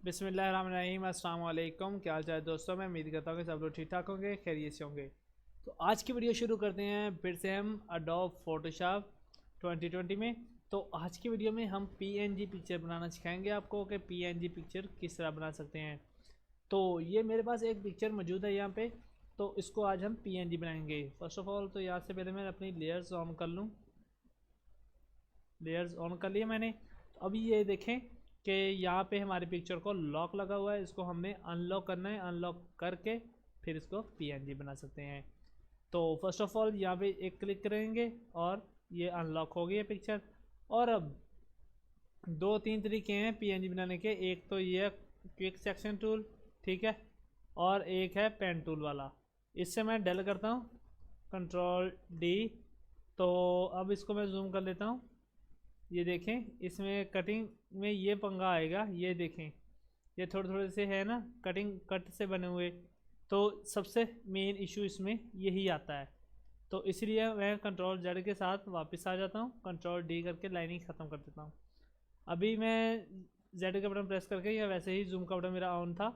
बिस्मिल्लाहिर्रहमानिर्रहीम, अस्सलाम वालेकुम। क्या हाल चाल दोस्तों, मैं उम्मीद करता हूँ कि सब लोग ठीक ठाक होंगे, खैरियत से होंगे। तो आज की वीडियो शुरू करते हैं फिर से हम अडोब फोटोशॉप 2020 में। तो आज की वीडियो में हम पीएनजी पिक्चर बनाना सिखाएंगे आपको कि पीएनजी पिक्चर किस तरह बना सकते हैं। तो ये मेरे पास एक पिक्चर मौजूद है यहाँ पे, तो इसको आज हम पीएनजी बनाएंगे। फर्स्ट ऑफ ऑल तो यहाँ से पहले मैं अपनी लेयर्स ऑन कर लूँ। लेयर्स ऑन कर लिए मैंने। तो अभी ये देखें कि यहाँ पे हमारी पिक्चर को लॉक लगा हुआ है, इसको हमने अनलॉक करना है। अनलॉक करके फिर इसको पीएनजी बना सकते हैं। तो फर्स्ट ऑफ ऑल यहाँ पे एक क्लिक करेंगे और ये अनलॉक हो गई है पिक्चर। और अब दो तीन तरीके हैं पीएनजी बनाने के। एक तो ये क्विक सेक्शन टूल, ठीक है, और एक है पेन टूल वाला। इससे मैं डल करता हूँ, कंट्रोल डी। तो अब इसको मैं जूम कर लेता हूँ। ये देखें, इसमें कटिंग में ये पंगा आएगा। ये देखें, ये थोड़े थोड़े से है ना, कटिंग कट से बने हुए। तो सबसे मेन इशू इसमें यही आता है। तो इसलिए मैं कंट्रोल जेड के साथ वापस आ जाता हूँ, कंट्रोल डी करके लाइनिंग ख़त्म कर देता हूँ। अभी मैं जेड का बटन प्रेस करके, या वैसे ही जूम का बटन मेरा ऑन था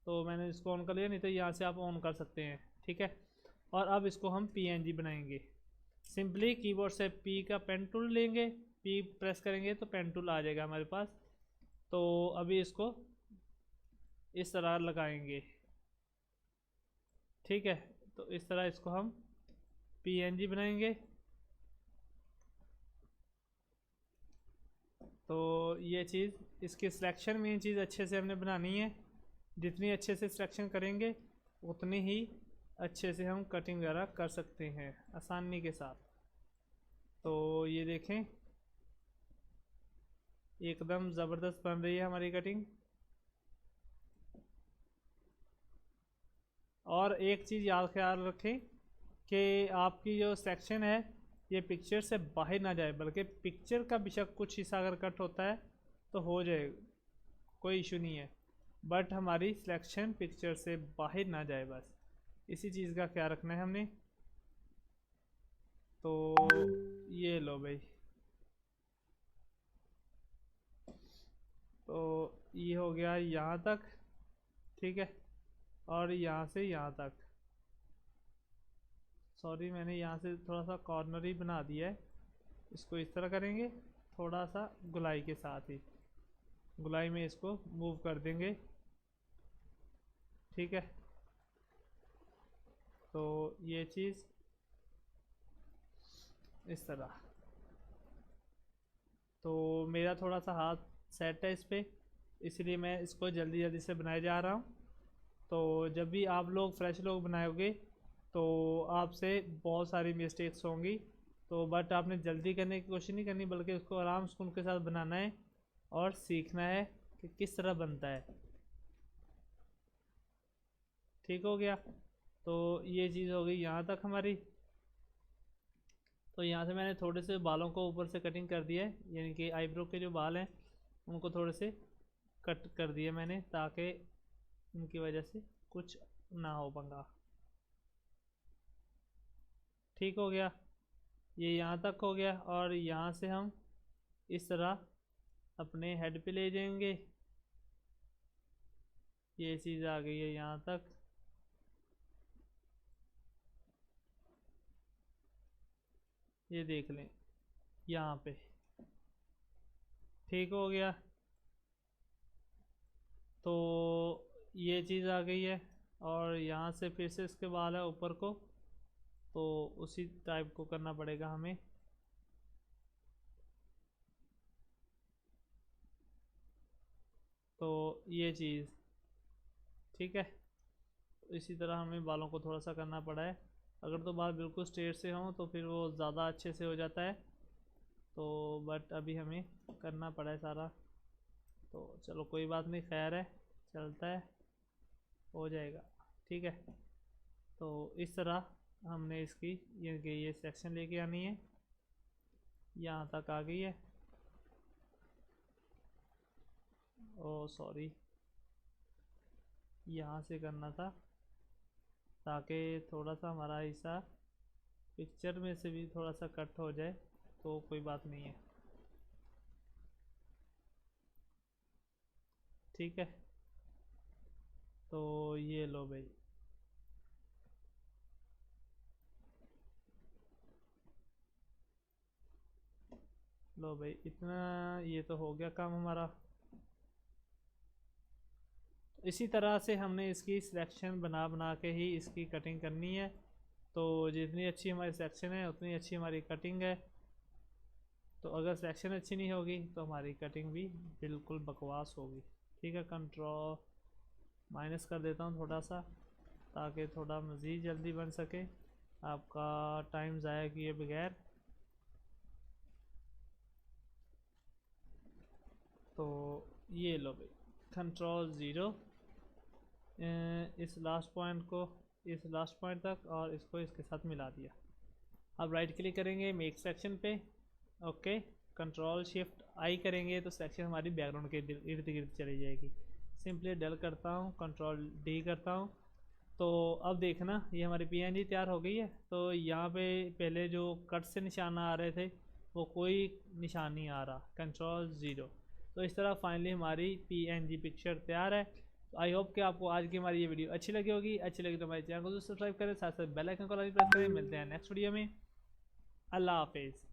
तो मैंने इसको ऑन कर लिया, नहीं तो यहाँ से आप ऑन कर सकते हैं, ठीक है। और अब इसको हम पीएनजी बनाएंगे। सिंपली कीबोर्ड से पी का पेन टूल लेंगे, पी प्रेस करेंगे तो पेन टूल आ जाएगा हमारे पास। तो अभी इसको इस तरह लगाएंगे, ठीक है। तो इस तरह इसको हम पीएनजी बनाएंगे। तो ये चीज़, इसकी सिलेक्शन मेन चीज़ अच्छे से हमने बनानी है। जितनी अच्छे से सिलेक्शन करेंगे उतनी ही अच्छे से हम कटिंग वगैरह कर सकते हैं आसानी के साथ। तो ये देखें, एकदम ज़बरदस्त बन रही है हमारी कटिंग। और एक चीज़ याद ख्याल रखें कि आपकी जो सेक्शन है ये पिक्चर से बाहर ना जाए, बल्कि पिक्चर का बेशक कुछ हिस्सा अगर कट होता है तो हो जाए, कोई इशू नहीं है, बट हमारी सिलेक्शन पिक्चर से बाहर ना जाए, बस इसी चीज़ का ख्याल रखना है हमने। तो ये लो भाई, तो ये हो गया यहाँ तक, ठीक है। और यहाँ से यहाँ तक, सॉरी मैंने यहाँ से थोड़ा सा कॉर्नर ही बना दिया है। इसको इस तरह करेंगे, थोड़ा सा गुलाई के साथ ही, गुलाई में इसको मूव कर देंगे, ठीक है। तो ये चीज़ इस तरह। तो मेरा थोड़ा सा हाथ सेट है इस पर, इसलिए मैं इसको जल्दी जल्दी से बनाए जा रहा हूँ। तो जब भी आप लोग फ्रेश लोग बनाओगे तो आपसे बहुत सारी मिस्टेक्स होंगी। तो बट आपने जल्दी करने की कोशिश नहीं करनी, बल्कि उसको आराम सुकून के साथ बनाना है और सीखना है कि किस तरह बनता है, ठीक हो गया। तो ये चीज़ हो गई यहाँ तक हमारी। तो यहाँ से मैंने थोड़े से बालों को ऊपर से कटिंग कर दिया है, यानी कि आईब्रो के जो बाल हैं उनको थोड़े से कट कर दिए मैंने, ताकि उनकी वजह से कुछ ना हो पंगा, ठीक हो गया। ये यहाँ तक हो गया। और यहाँ से हम इस तरह अपने हेड पे ले जाएंगे। ये चीज़ आ गई है यहाँ तक। ये देख लें यहाँ पे, ठीक हो गया। तो ये चीज़ आ गई है। और यहाँ से फिर से इसके बाल है ऊपर को, तो उसी टाइप को करना पड़ेगा हमें। तो ये चीज़ ठीक है। तो इसी तरह हमें बालों को थोड़ा सा करना पड़ा है। अगर तो बाल बिल्कुल स्ट्रेट से हों तो फिर वो ज़्यादा अच्छे से हो जाता है। तो बट अभी हमें करना पड़ा है सारा। तो चलो कोई बात नहीं, खैर है, चलता है, हो जाएगा, ठीक है। तो इस तरह हमने इसकी ये सेक्शन लेके आनी है, यहाँ तक आ गई है। ओ सॉरी, यहाँ से करना था ताकि थोड़ा सा हमारा हिस्सा पिक्चर में से भी थोड़ा सा कट हो जाए, तो कोई बात नहीं है, ठीक है। तो ये लो भाई, लो भाई इतना, ये तो हो गया काम हमारा। इसी तरह से हमने इसकी सिलेक्शन बना बना के ही इसकी कटिंग करनी है। तो जितनी अच्छी हमारी सिलेक्शन है उतनी अच्छी हमारी कटिंग है। तो अगर सिलेक्शन अच्छी नहीं होगी तो हमारी कटिंग भी बिल्कुल बकवास होगी। ठीक है, कंट्रोल माइनस कर देता हूँ थोड़ा सा, ताकि थोड़ा मज़ीद जल्दी बन सके, आपका टाइम ज़ाया किए बगैर। तो ये लो भाई, कंट्रोल ज़ीरो, इस लास्ट पॉइंट को इस लास्ट पॉइंट तक और इसको इसके साथ मिला दिया। अब राइट क्लिक करेंगे मेक सेक्शन पे, ओके, कंट्रोल शिफ्ट आई करेंगे तो सेक्शन हमारी बैकग्राउंड के इर्द गिर्द चली जाएगी। सिंपली डल करता हूँ, कंट्रोल डी करता हूँ। तो अब देखना ये हमारी पीएनजी तैयार हो गई है। तो यहाँ पे पहले जो कट से निशान आ रहे थे वो कोई निशान नहीं आ रहा, कंट्रोल ज़ीरो। तो इस तरह फाइनली हमारी पीएनजी पिक्चर तैयार है। तो आई होप कि आपको आज की हमारी ये वीडियो अच्छी लगी होगी। अच्छी लगी तो हमारे चैनल को सब्सक्राइब करें, साथ साथ बेल आइकन को प्रेस करें। मिलते हैं नेक्स्ट वीडियो में। अल्लाह हाफिज़।